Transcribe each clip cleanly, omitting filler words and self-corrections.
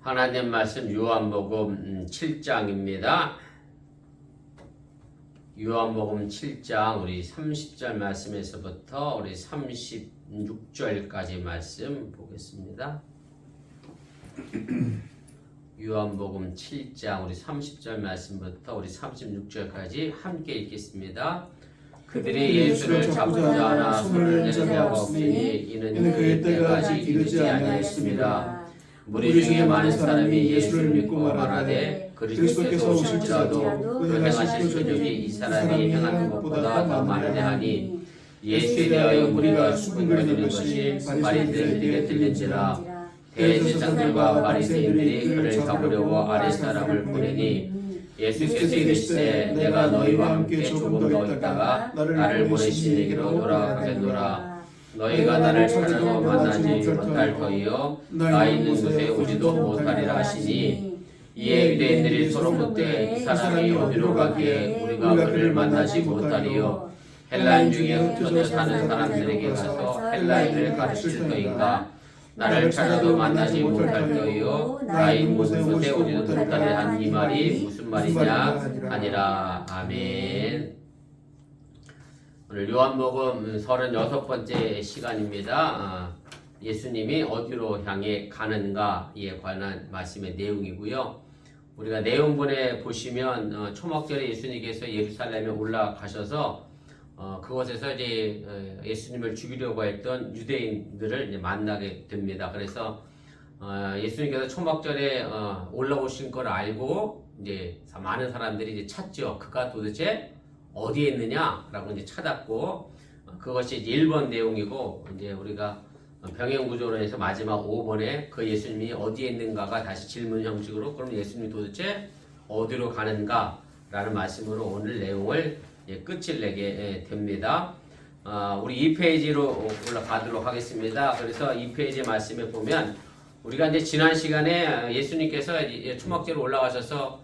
하나님 말씀 요한복음 7장입니다. 요한복음 7장 우리 30절 말씀에서부터 우리 36절까지 말씀 보겠습니다. 요한복음 7장 우리 30절 말씀부터 우리 36절까지 함께 읽겠습니다. 그들이 예수를 잡고자 하나 손을 낸 자가 없으니 이는 그의 때가 아직 이르지 아니하였습니다. 무리 중에 많은 사람이 예수를 믿고 말하되 그리스도께서 오실지라도 그 행하실 표적이 이 사람이 행하는 것보다 더 많으냐 하니 예수에 대하여 무리가 수군거리는 것이 바리새인들에게 들린지라. 대제사장들과 바리새인들이 그를 잡으려고 아랫 사람을 보내니 예수께서 이르시되 내가 너희와 함께 조금 더 있다가 나를 보내신 이에게로 돌아가겠노라. 너희가 나를 찾아도 만나지 못할 터이요 나 있는 곳에 오지도 못하리라 하시니 이에 유대인들이 서로 묻되 이 사람이 어디로 가기에 우리가 그를 만나지 못하리요 헬라인 중에 흩어져 사는 사람들에게 가서 헬라인을 가르칠 터인가 나를 찾아도 만나지 못할 터이요 나 있는 곳에 오지도 못하리라 한 이 말이 무슨 말이냐 하니라. 아멘. 오늘 요한복음 36번째 시간입니다. 예수님이 어디로 향해 가는가에 관한 말씀의 내용이고요. 우리가 내용본에 보시면 초막절에 예수님께서 예루살렘에 올라가셔서 그곳에서 이제 예수님을 죽이려고 했던 유대인들을 이제 만나게 됩니다. 그래서 예수님께서 초막절에 올라오신 걸 알고 이제 많은 사람들이 이제 찾죠. 그가 도대체 어디에 있느냐라고 이제 찾았고 그것이 이제 1번 내용이고 이제 우리가 병행구조론에서 마지막 5번에 그 예수님이 어디에 있는가가 다시 질문 형식으로 그럼 예수님이 도대체 어디로 가는가라는 말씀으로 오늘 내용을 끝을 내게 됩니다. 우리 2페이지로 올라가도록 하겠습니다. 그래서 2페이지 말씀에 보면 우리가 이제 지난 시간에 예수님께서 초막제로 올라가셔서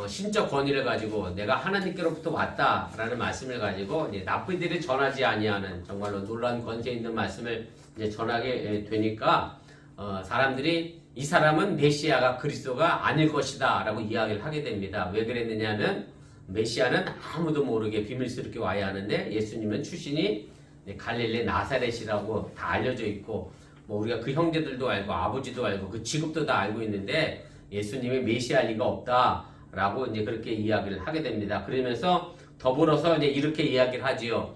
신적 권위를 가지고 내가 하나님께로부터 왔다라는 말씀을 가지고 이제 나쁜 일을 전하지 아니하는 정말로 놀라운 권세 있는 말씀을 이제 전하게 되니까 사람들이 이 사람은 메시아가 그리스도가 아닐 것이다라고 이야기를 하게 됩니다. 왜 그랬느냐면 메시아는 아무도 모르게 비밀스럽게 와야 하는데 예수님은 출신이 갈릴리 나사렛이라고 다 알려져 있고 뭐 우리가 그 형제들도 알고 아버지도 알고 그 직업도 다 알고 있는데 예수님이 메시아일 리가 없다. 라고 이제 그렇게 이야기를 하게 됩니다. 그러면서 더불어서 이제 이렇게 이야기를 하지요.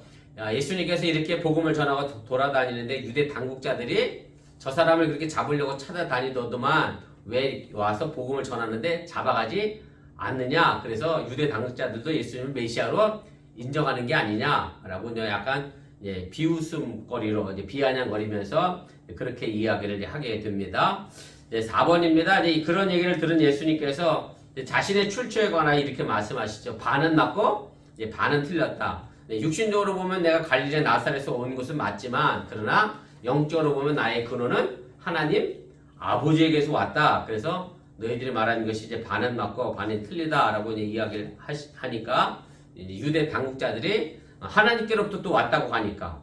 예수님께서 이렇게 복음을 전하고 돌아다니는데 유대 당국자들이 저 사람을 그렇게 잡으려고 찾아다니더만 왜 와서 복음을 전하는데 잡아가지 않느냐. 그래서 유대 당국자들도 예수님을 메시아로 인정하는 게 아니냐라고 약간 비웃음거리로 비아냥거리면서 그렇게 이야기를 하게 됩니다. 4번입니다. 이제 그런 얘기를 들은 예수님께서 자신의 출처에 관하여 이렇게 말씀하시죠. 반은 맞고 반은 틀렸다. 육신적으로 보면 내가 갈릴리 나사렛에서 온 것은 맞지만 그러나 영적으로 보면 나의 근원은 하나님 아버지에게서 왔다. 그래서 너희들이 말하는 것이 이제 반은 맞고 반은 틀리다라고 이제 이야기를 하니까 유대 당국자들이 하나님께로부터 또 왔다고 하니까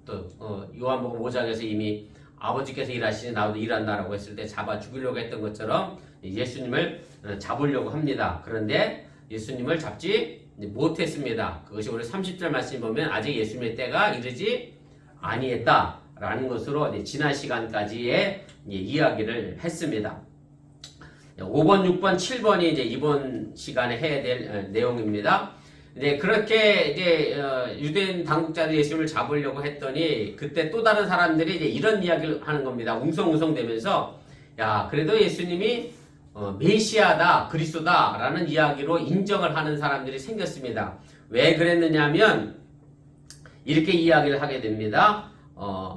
또 요한복음 5장에서 이미 아버지께서 일하시니 나도 일한다라고 했을 때 잡아 죽이려고 했던 것처럼 예수님을 잡으려고 합니다. 그런데 예수님을 잡지 못했습니다. 그것이 우리 30절 말씀 보면 아직 예수님의 때가 이르지 아니했다라는 것으로 지난 시간까지의 이야기를 했습니다. 5번, 6번, 7번이 이제 이번 시간에 해야 될 내용입니다. 그렇게 유대인 당국자들이 예수님을 잡으려고 했더니 그때 또 다른 사람들이 이런 이야기를 하는 겁니다. 웅성웅성대면서 야 그래도 예수님이 메시아다 그리스도다 라는 이야기로 인정을 하는 사람들이 생겼습니다. 왜 그랬느냐면 이렇게 이야기를 하게 됩니다.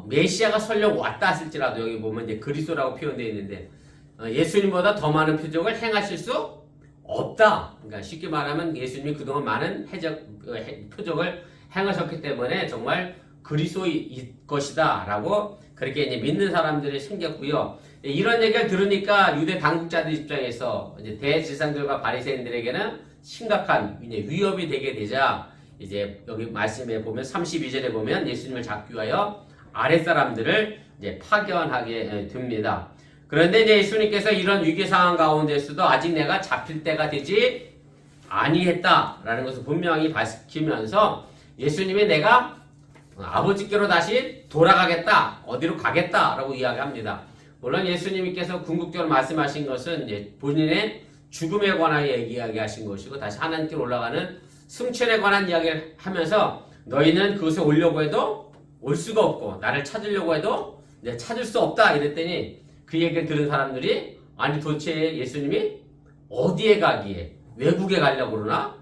메시아가 설령 왔다 했을지라도 여기 보면 이제 그리스도라고 표현되어 있는데 예수님보다 더 많은 표적을 행하실 수 없다. 그러니까 쉽게 말하면 예수님이 그동안 많은 표적을 행하셨기 때문에 정말 그리스도일 것이다 라고 그렇게 이제 믿는 사람들이 생겼고요. 이런 얘기를 들으니까 유대 당국자들 입장에서 이제 대제사장들과 바리새인들에게는 심각한 위협이 되게 되자 이제 여기 말씀에 보면 32절에 보면 예수님을 잡기 위하여 아랫사람들을 이제 파견하게 됩니다. 그런데 이제 예수님께서 이런 위기 상황 가운데서도 아직 내가 잡힐 때가 되지 아니했다라는 것을 분명히 밝히면서 예수님이 내가 아버지께로 다시 돌아가겠다, 어디로 가겠다라고 이야기합니다. 물론 예수님께서 궁극적으로 말씀하신 것은 이제 본인의 죽음에 관한 이야기하신 것이고 다시 하나님께로 올라가는 승천에 관한 이야기를 하면서 너희는 그것에 오려고 해도 올 수가 없고 나를 찾으려고 해도 찾을 수 없다 이랬더니 그 얘기를 들은 사람들이 아니 도대체 예수님이 어디에 가기에 외국에 가려고 그러나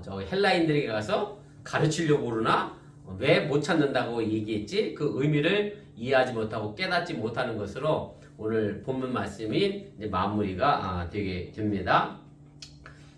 저 헬라인들에게 가서 가르치려고 그러나 왜 못 찾는다고 얘기했지? 그 의미를 이해하지 못하고 깨닫지 못하는 것으로 오늘 본문 말씀이 이제 마무리가 되게 됩니다.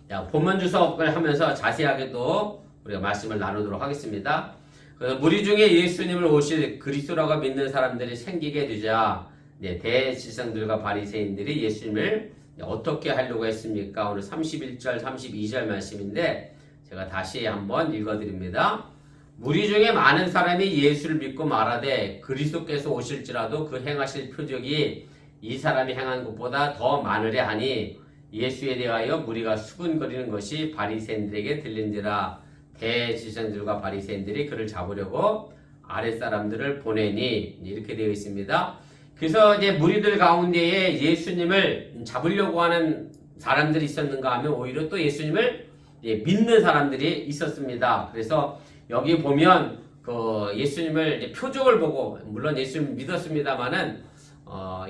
자, 본문 주석을 하면서 자세하게 또 우리가 말씀을 나누도록 하겠습니다. 그래서 무리 중에 예수님을 오실 그리스도라고 믿는 사람들이 생기게 되자 대지상들과 바리새인들이 예수님을 어떻게 하려고 했습니까? 오늘 31절, 32절 말씀인데 제가 다시 한번 읽어드립니다. 무리 중에 많은 사람이 예수를 믿고 말하되 그리스도께서 오실지라도 그 행하실 표적이 이 사람이 행한 것보다 더 많으려 하니 예수에 대하여 무리가 수군거리는 것이 바리새인들에게 들린지라. 대지상들과 바리새인들이 그를 잡으려고 아랫사람들을 보내니 이렇게 되어 있습니다. 그래서 이제 무리들 가운데에 예수님을 잡으려고 하는 사람들이 있었는가 하면 오히려 또 예수님을 믿는 사람들이 있었습니다. 그래서 여기 보면 그 예수님을 이제 표적을 보고 물론 예수님 믿었습니다만은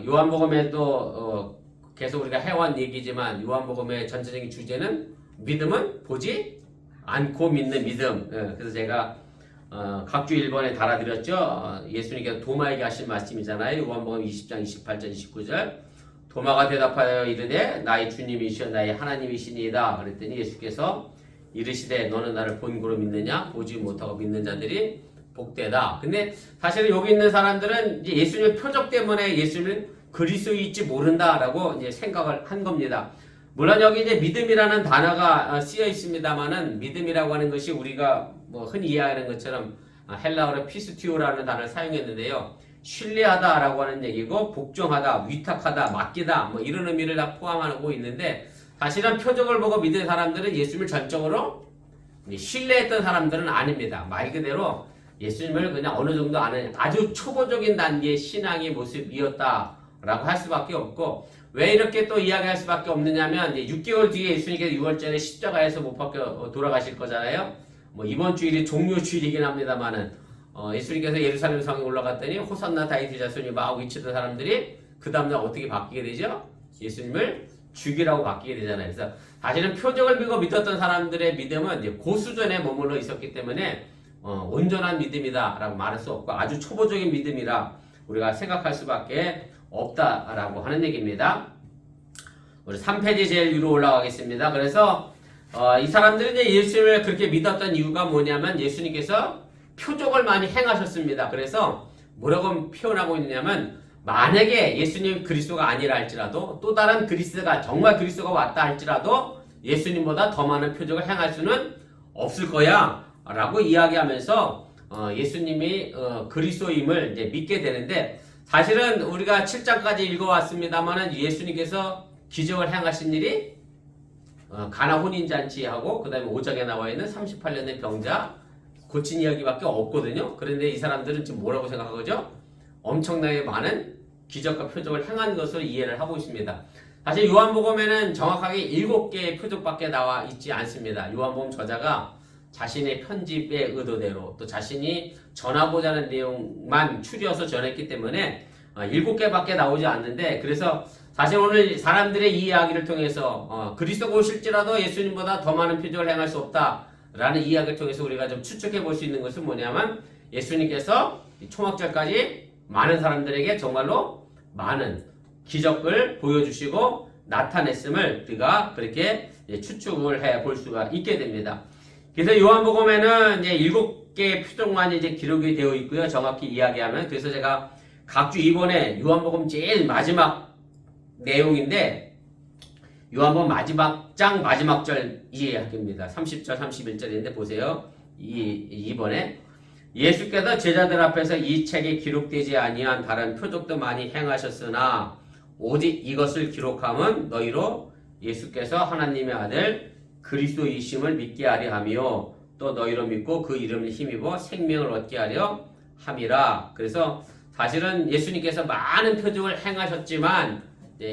요한복음에도 계속 우리가 해온 얘기지만 요한복음의 전체적인 주제는 믿음은 보지 않고 믿는 믿음. 그래서 제가 각주 1번에 달아드렸죠. 예수님께서 도마에게 하신 말씀이잖아요. 요한복음 20장 28절 29절 도마가 대답하여 이르되 나의 주님이시여 나의 하나님이시니이다. 그랬더니 예수께서 이르시되 너는 나를 본고로 믿느냐? 보지 못하고 믿는 자들이 복되다. 근데 사실은 여기 있는 사람들은 이제 예수님의 표적 때문에 예수님은 그리스도일지 모른다라고 이제 생각을 한 겁니다. 물론 여기 이제 믿음이라는 단어가 쓰여 있습니다만은 믿음이라고 하는 것이 우리가 뭐 흔히 이해하는 것처럼 헬라어로 피스티오라는 단어를 사용했는데요. 신뢰하다라고 하는 얘기고 복종하다, 위탁하다, 맡기다 뭐 이런 의미를 다 포함하고 있는데 사실은 표적을 보고 믿은 사람들은 예수님을 전적으로 신뢰했던 사람들은 아닙니다. 말 그대로 예수님을 그냥 어느 정도 아는 아주 초보적인 단계의 신앙의 모습이었다라고 할 수밖에 없고 왜 이렇게 또 이야기할 수밖에 없느냐면 6개월 뒤에 예수님께서 6월절에 십자가에서 못 박혀 돌아가실 거잖아요. 뭐 이번 주일이 종료 주일이긴 합니다만은 예수님께서 예루살렘 성에 올라갔더니 호산나 다윗의 자손이 막 외치던 사람들이 그 다음날 어떻게 바뀌게 되죠? 예수님을 죽이라고 바뀌게 되잖아요. 그래서 사실은 표적을 믿고 믿었던 사람들의 믿음은 이제 고수전에 머물러 있었기 때문에 온전한 믿음이다라고 말할 수 없고 아주 초보적인 믿음이라 우리가 생각할 수밖에 없다라고 하는 얘기입니다. 우리 3페이지 제일 위로 올라가겠습니다. 그래서 이 사람들이 이제 예수님을 그렇게 믿었던 이유가 뭐냐면 예수님께서 표적을 많이 행하셨습니다. 그래서 뭐라고 표현하고 있냐면 만약에 예수님 그리스도가 아니라 할지라도 또 다른 그리스도가 정말 그리스도가 왔다 할지라도 예수님보다 더 많은 표적을 행할 수는 없을 거야 라고 이야기하면서 예수님이 그리스도임을 이제 믿게 되는데 사실은 우리가 7장까지 읽어왔습니다만은 예수님께서 기적을 행하신 일이 가나 혼인잔치하고 그 다음에 5장에 나와 있는 38년의 병자 고친 이야기밖에 없거든요. 그런데 이 사람들은 지금 뭐라고 생각하죠? 엄청나게 많은 기적과 표적을 행한 것으로 이해를 하고 있습니다. 사실 요한복음에는 정확하게 7개의 표적밖에 나와 있지 않습니다. 요한복음 저자가 자신의 편집의 의도대로 또 자신이 전하고자 하는 내용만 추려서 전했기 때문에 7개밖에 나오지 않는데 그래서 사실 오늘 사람들의 이 이야기를 통해서 그리스도가 오실지라도 예수님보다 더 많은 표적을 행할 수 없다라는 이야기를 통해서 우리가 좀 추측해 볼 수 있는 것은 뭐냐면 예수님께서 초막절까지 많은 사람들에게 정말로 많은 기적을 보여주시고 나타냈음을 우리가 그렇게 추측을 해 볼 수가 있게 됩니다. 그래서 요한복음에는 이제 7개의 표적만 이제 기록이 되어 있고요. 정확히 이야기하면 그래서 제가 각주 2번에 요한복음 제일 마지막 내용인데 요한복음 마지막 장 마지막 절 이야기입니다. 30절 31절인데 보세요. 2번에 예수께서 제자들 앞에서 이 책에 기록되지 아니한 다른 표적도 많이 행하셨으나 오직 이것을 기록함은 너희로 예수께서 하나님의 아들 그리스도이심을 믿게 하려 하며 또 너희로 믿고 그 이름을 힘입어 생명을 얻게 하려 함이라. 그래서 사실은 예수님께서 많은 표적을 행하셨지만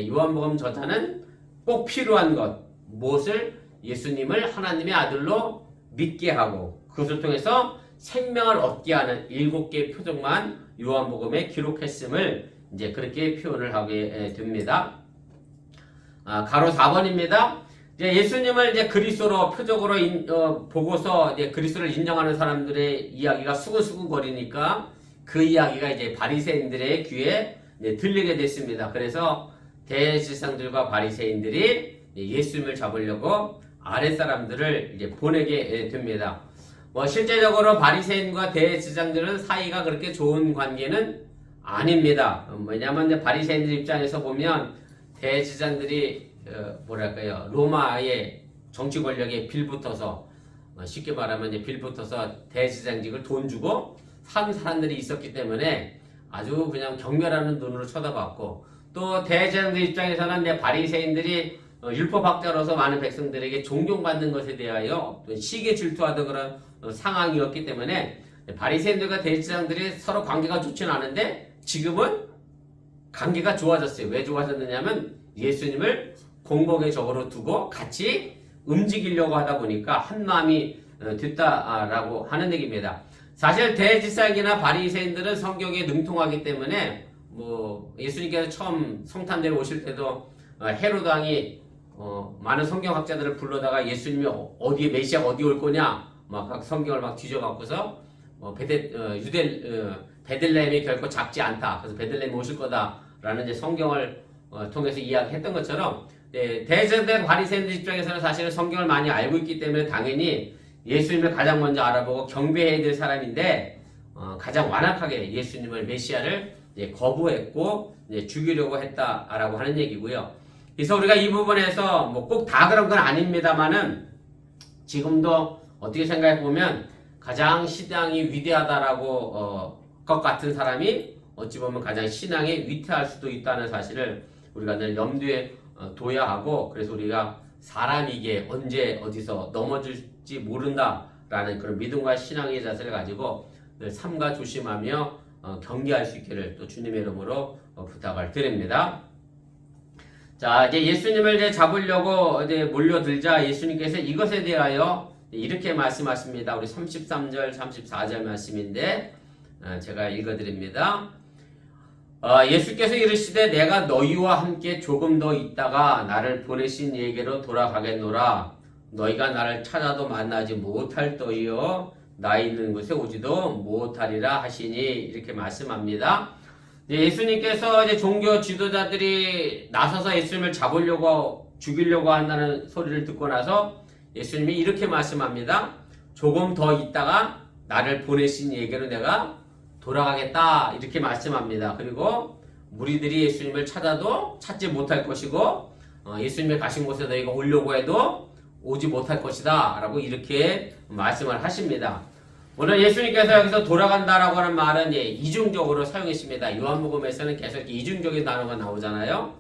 요한복음 저자는 꼭 필요한 것, 무엇을 예수님을 하나님의 아들로 믿게 하고 그것을 통해서 생명을 얻게 하는 7개의 표적만 요한복음에 기록했음을 이제 그렇게 표현을 하게 됩니다. 가로 4번입니다. 이제 예수님을 이제 그리스도로 표적으로 보고서 이제 그리스도를 인정하는 사람들의 이야기가 수근수근거리니까 그 이야기가 이제 바리새인들의 귀에 들리게 됐습니다. 그래서 대제사장들과 바리새인들이 예수님을 잡으려고 아랫사람들을 이제 보내게 됩니다. 실제적으로 바리새인과 대제사장들은 사이가 그렇게 좋은 관계는 아닙니다. 왜냐하면 이제 바리새인들 입장에서 보면 대제사장들이 뭐랄까요, 로마의 정치 권력에 빌붙어서 쉽게 말하면 이제 빌붙어서 대제사장직을 돈 주고 산 사람들이 있었기 때문에 아주 그냥 경멸하는 눈으로 쳐다봤고, 또 대제사장들 입장에서는 이제 바리새인들이 율법학자로서 많은 백성들에게 존경받는 것에 대하여 시기 질투하던 그런 상황이었기 때문에 바리새인들과 대제사장들이 서로 관계가 좋지는 않은데 지금은 관계가 좋아졌어요. 왜 좋아졌느냐면 예수님을 공공의 적으로 두고 같이 움직이려고 하다 보니까 한 마음이 됐다라고 하는 얘기입니다. 사실 대제사장이나 바리새인들은 성경에 능통하기 때문에 예수님께서 처음 성탄대로 오실 때도 헤롯 왕이 많은 성경학자들을 불러다가 예수님이 어디에 메시아가 어디 올 거냐 막 각 성경을 막 뒤져갖고서 베들레헴이 결코 작지 않다. 그래서 베들레헴이 오실 거다라는 이제 성경을 통해서 이야기했던 것처럼 대제사장 바리새인들 입장에서는 사실은 성경을 많이 알고 있기 때문에 당연히 예수님을 가장 먼저 알아보고 경배해야 될 사람인데 가장 완악하게 예수님을 메시아를 거부했고 죽이려고 했다라고 하는 얘기고요. 그래서 우리가 이 부분에서 꼭 다 그런 건 아닙니다만은 지금도 어떻게 생각해 보면 가장 신앙이 위대하다라고 것 같은 사람이 어찌 보면 가장 신앙에 위태할 수도 있다는 사실을 우리가 늘 염두에 둬야 하고, 그래서 우리가 사람이기에 언제 어디서 넘어질지 모른다라는 그런 믿음과 신앙의 자세를 가지고 늘 삼가 조심하며 경계할 수 있기를 또 주님의 이름으로 부탁을 드립니다. 자, 이제 예수님을 이제 잡으려고 이제 몰려들자 예수님께서 이것에 대하여 이렇게 말씀하십니다. 우리 33절, 34절 말씀인데 제가 읽어드립니다. 예수께서 이르시되 내가 너희와 함께 조금 더 있다가 나를 보내신 이에게로 돌아가겠노라. 너희가 나를 찾아도 만나지 못할 터이요 나 있는 곳에 오지도 못하리라 하시니, 이렇게 말씀합니다. 예수님께서 이제 종교 지도자들이 나서서 예수님을 잡으려고 죽이려고 한다는 소리를 듣고 나서 예수님이 이렇게 말씀합니다. 조금 더 있다가 나를 보내신 이에게로 내가 돌아가겠다, 이렇게 말씀합니다. 그리고 무리들이 예수님을 찾아도 찾지 못할 것이고 예수님이 가신 곳에 너희가 오려고 해도 오지 못할 것이다 라고 이렇게 말씀을 하십니다. 오늘 예수님께서 여기서 돌아간다라고 하는 말은 이중적으로 사용했습니다. 요한복음에서는 계속 이중적인 단어가 나오잖아요.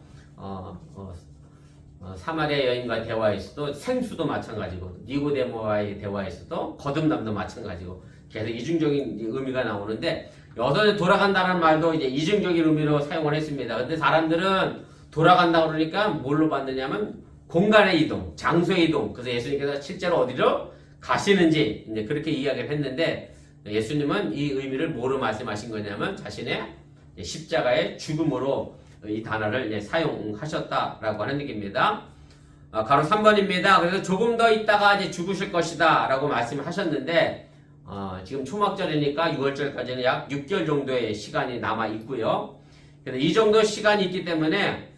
사마리아 여인과의 대화에서도 생수도 마찬가지고 니고데모와의 대화에서도 거듭남도 마찬가지고 계속 이중적인 의미가 나오는데, 여기서 돌아간다는 말도 이제 이중적인 의미로 사용을 했습니다. 근데 사람들은 돌아간다 그러니까 뭘로 받느냐면 공간의 이동, 장소의 이동. 그래서 예수님께서 실제로 어디로 가시는지 이제 그렇게 이야기를 했는데, 예수님은 이 의미를 뭐로 말씀하신 거냐면 자신의 십자가의 죽음으로 이 단어를 사용하셨다라고 하는 얘기입니다. 가로 3번입니다. 그래서 조금 더 있다가 이제 죽으실 것이다 라고 말씀하셨는데, 지금 초막절이니까 6월절까지는 약 6개월 정도의 시간이 남아 있고요. 그래서 이 정도 시간이 있기 때문에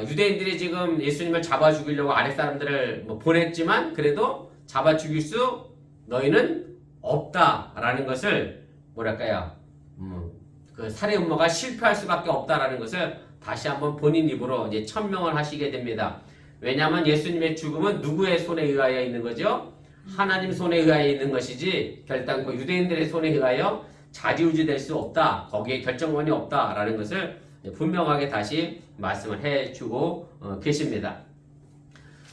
유대인들이 지금 예수님을 잡아 죽이려고 아랫사람들을 보냈지만 그래도 잡아 죽일 수 너희는 없다라는 것을 뭐랄까요, 그 살해 음모가 실패할 수밖에 없다라는 것을 다시 한번 본인 입으로 이제 천명을 하시게 됩니다. 왜냐하면 예수님의 죽음은 누구의 손에 의하여 있는 거죠? 하나님 손에 의하여 있는 것이지 결단코 유대인들의 손에 의하여 좌지우지 될 수 없다, 거기에 결정권이 없다라는 것을 분명하게 다시 말씀을 해주고 계십니다.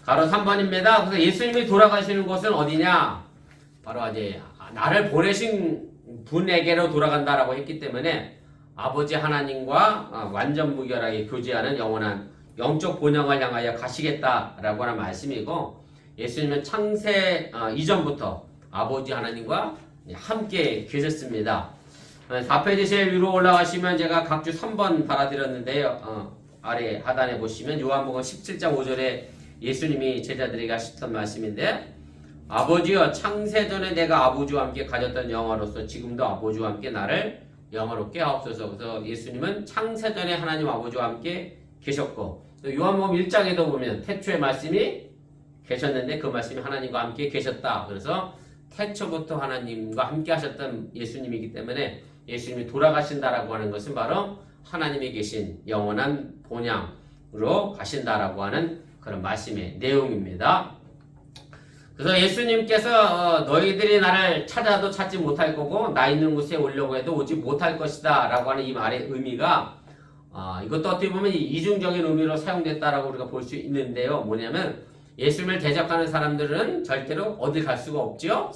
가로 3번입니다. 그래서 예수님이 돌아가시는 곳은 어디냐? 바로 이제 나를 보내신 분에게로 돌아간다라고 했기 때문에 아버지 하나님과 완전 무결하게 교제하는 영원한 영적 본향을 향하여 가시겠다라고 하는 말씀이고, 예수님은 창세 이전부터 아버지 하나님과 함께 계셨습니다. 4페이지 제일 위로 올라가시면 제가 각주 3번 달아드렸는데요. 아래 하단에 보시면 요한복음 17장 5절에 예수님이 제자들에게 하셨던 말씀인데, 아버지여 창세전에 내가 아버지와 함께 가졌던 영화로서 지금도 아버지와 함께 나를 영화롭게 하옵소서. 그래서 예수님은 창세전에 하나님 아버지와 함께 계셨고, 요한복음 1장에도 보면 태초에 말씀이 계셨는데 그 말씀이 하나님과 함께 계셨다. 그래서 태초부터 하나님과 함께 하셨던 예수님이기 때문에 예수님이 돌아가신다라고 하는 것은 바로 하나님이 계신 영원한 본향으로 가신다라고 하는 그런 말씀의 내용입니다. 그래서 예수님께서 너희들이 나를 찾아도 찾지 못할 거고 나 있는 곳에 오려고 해도 오지 못할 것이다 라고 하는 이 말의 의미가 이것도 어떻게 보면 이중적인 의미로 사용됐다라고 우리가 볼 수 있는데요. 뭐냐면 예수님을 대적하는 사람들은 절대로 어디 갈 수가 없죠.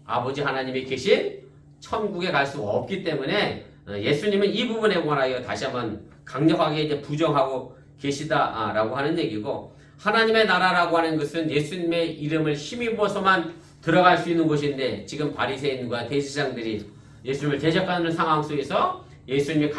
아버지 하나님이 계신 천국에 갈 수가 없기 때문에 예수님은 이 부분에 관하여 다시 한번 강력하게 이제 부정하고 계시다라고 하는 얘기고, 하나님의 나라라고 하는 것은 예수님의 이름을 힘입어서만 들어갈 수 있는 곳인데, 지금 바리새인과 대제사장들이 예수님을 대적하는 상황 속에서 예수님이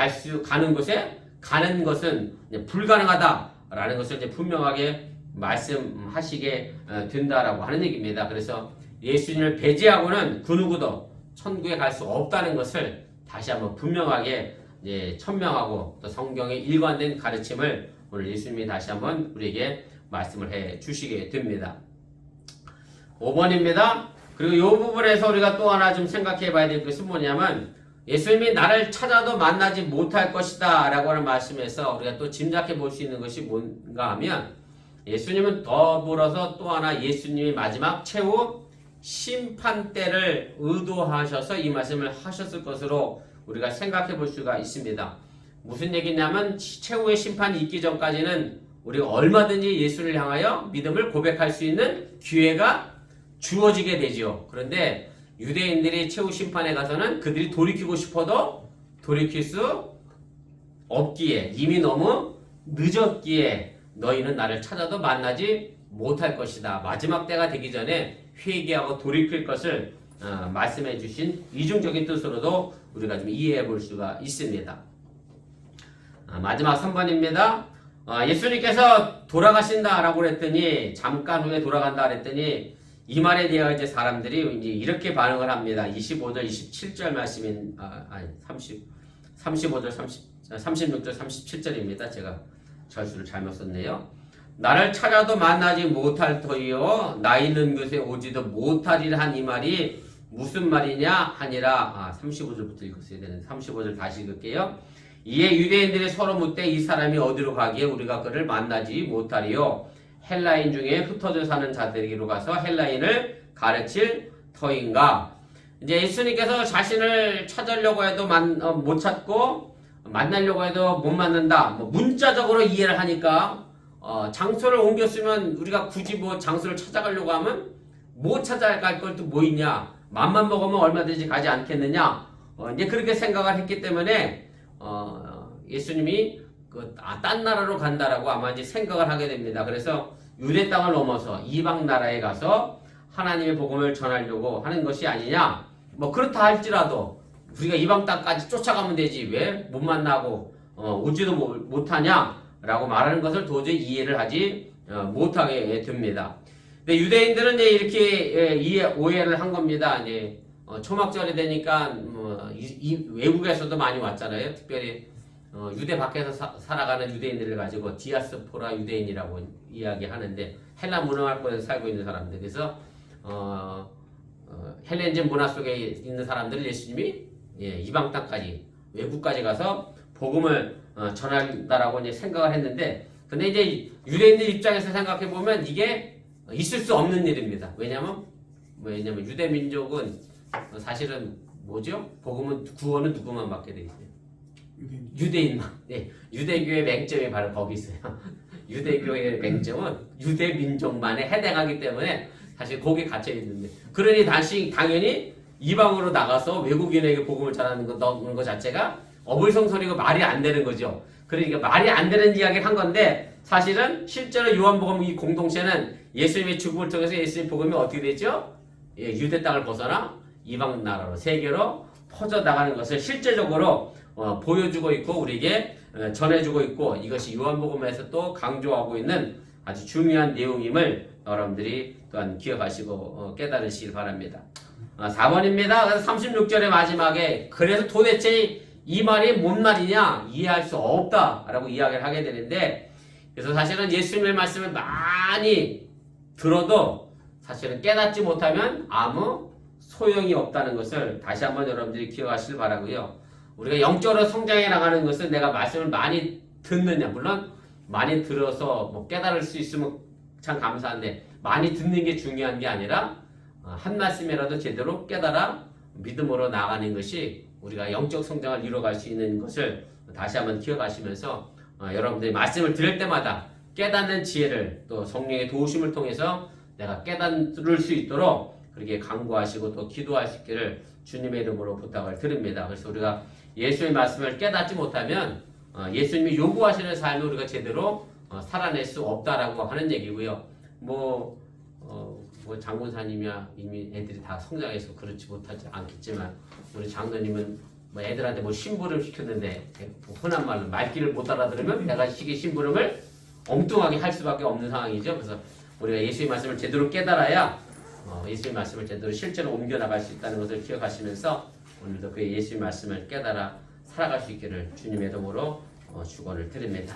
가는 곳에 가는 것은 불가능하다라는 것을 이제 분명하게 말씀하시게 된다라고 하는 얘기입니다. 그래서 예수님을 배제하고는 그 누구도 천국에 갈 수 없다는 것을 다시 한번 분명하게 이제 천명하고 또 성경의 일관된 가르침을 오늘 예수님이 다시 한번 우리에게 말씀을 해 주시게 됩니다. 5번입니다. 그리고 이 부분에서 우리가 또 하나 좀 생각해 봐야 될 것은 뭐냐면, 예수님이 나를 찾아도 만나지 못할 것이다 라고 하는 말씀에서 우리가 또 짐작해 볼 수 있는 것이 뭔가 하면, 예수님은 더불어서 또 하나 예수님이 마지막 최후 심판 때를 의도하셔서 이 말씀을 하셨을 것으로 우리가 생각해 볼 수가 있습니다. 무슨 얘기냐면 최후의 심판이 있기 전까지는 우리가 얼마든지 예수를 향하여 믿음을 고백할 수 있는 기회가 주어지게 되죠. 그런데 유대인들이 최후 심판에 가서는 그들이 돌이키고 싶어도 돌이킬 수 없기에, 이미 너무 늦었기에 너희는 나를 찾아도 만나지 못할 것이다. 마지막 때가 되기 전에 회개하고 돌이킬 것을 말씀해 주신 이중적인 뜻으로도 우리가 좀 이해해 볼 수가 있습니다. 마지막 3번입니다. 예수님께서 돌아가신다라고 그랬더니, 잠깐 후에 돌아간다 그랬더니 이 말에 대해 이제 사람들이 이제 이렇게 반응을 합니다. 25절, 27절 말씀인 35절, 36절, 37절입니다. 제가 절수를 잘못 썼네요. 나를 찾아도 만나지 못할 터이요 나 있는 곳에 오지도 못하리라 한 이 말이 무슨 말이냐 하니라. 35절부터 읽었어야 되는데 35절 다시 읽을게요. 이에 유대인들이 서로 묻되 이 사람이 어디로 가기에 우리가 그를 만나지 못하리요. 헬라인 중에 흩어져 사는 자들에게로 가서 헬라인을 가르칠 터인가. 이제 예수님께서 자신을 찾으려고 해도 못 찾고 만나려고 해도 못 만난다. 문자적으로 이해를 하니까 장소를 옮겼으면 우리가 굳이 장소를 찾아가려고 하면 못 찾아갈 걸 또 뭐 있냐. 맘만 먹으면 얼마든지 가지 않겠느냐. 이제 그렇게 생각을 했기 때문에 예수님이 딴 나라로 간다라고 아마 이제 생각을 하게 됩니다. 그래서 유대 땅을 넘어서 이방 나라에 가서 하나님의 복음을 전하려고 하는 것이 아니냐. 그렇다 할지라도 우리가 이방 땅까지 쫓아가면 되지 왜 못 만나고 오지도 못하냐라고 말하는 것을 도저히 이해를 하지 못하게 됩니다. 근데 유대인들은 이제 이렇게 오해를 한 겁니다. 이제 초막절이 되니까 이 외국에서도 많이 왔잖아요. 특별히 유대 밖에서 살아가는 유대인들을 가지고 디아스포라 유대인이라고 이야기하는데, 헬라 문화권에서 살고 있는 사람들. 그래서 헬렌즘 문화 속에 있는 사람들을 예수님이 이방 땅까지, 외국까지 가서 복음을 전한다라고 이제 생각을 했는데, 근데 이제 유대인들 입장에서 생각해 보면 이게 있을 수 없는 일입니다. 왜냐면 유대 민족은 사실은 뭐죠? 구원은 누구만 받게 돼 있어요? 유대인만. 네, 유대교의 맹점이 바로 거기 있어요. 유대교의 맹점은 유대 민족만에 해당하기 때문에 사실 거기에 갇혀 있는데, 그러니 당연히 이방으로 나가서 외국인에게 복음을 전하는 것 자체가 어불성설이고 말이 안 되는 거죠. 그러니까 말이 안 되는 이야기를 한 건데, 사실은 실제로 요한복음 이 공동체는 예수님의 죽음을 통해서 예수님 복음이 어떻게 되죠? 예, 유대 땅을 벗어나 이방 나라로, 세계로 퍼져 나가는 것을 실제적으로 보여주고 있고 우리에게 전해주고 있고, 이것이 요한복음에서 또 강조하고 있는 아주 중요한 내용임을 여러분들이 또한 기억하시고 깨달으시길 바랍니다. 4번입니다. 그래서 36절의 마지막에 그래서 도대체 이 말이 뭔 말이냐 이해할 수 없다라고 이야기를 하게 되는데, 그래서 사실은 예수님의 말씀을 많이 들어도 사실은 깨닫지 못하면 아무 소용이 없다는 것을 다시 한번 여러분들이 기억하시길 바라고요. 우리가 영적으로 성장해 나가는 것은 내가 말씀을 많이 듣느냐, 물론 많이 들어서 뭐 깨달을 수 있으면 참 감사한데, 많이 듣는 게 중요한 게 아니라 한 말씀이라도 제대로 깨달아 믿음으로 나가는 것이 우리가 영적 성장을 이루어갈 수 있는 것을 다시 한번 기억하시면서 여러분들이 말씀을 들을 때마다 깨닫는 지혜를 또 성령의 도우심을 통해서 내가 깨달을 수 있도록 그렇게 강구하시고 또 기도하시기를 주님의 이름으로 부탁을 드립니다. 그래서 우리가 예수의 말씀을 깨닫지 못하면 예수님이 요구하시는 삶을 우리가 제대로 살아낼 수 없다라고 하는 얘기고요. 뭐 장군사님이야 이미 애들이 다 성장해서 그렇지 못하지 않겠지만, 우리 장로님은 뭐 애들한테 뭐 심부름 시켰는데 흔한 말로 말귀를 못 알아들으면 내가 시기 심부름을 엉뚱하게 할 수밖에 없는 상황이죠. 그래서 우리가 예수의 말씀을 제대로 깨달아야 예수의 말씀을 제대로 실제로 옮겨나갈 수 있다는 것을 기억하시면서 오늘도 그 예수의 말씀을 깨달아 살아갈 수 있기를 주님의 이름으로 축원을 드립니다.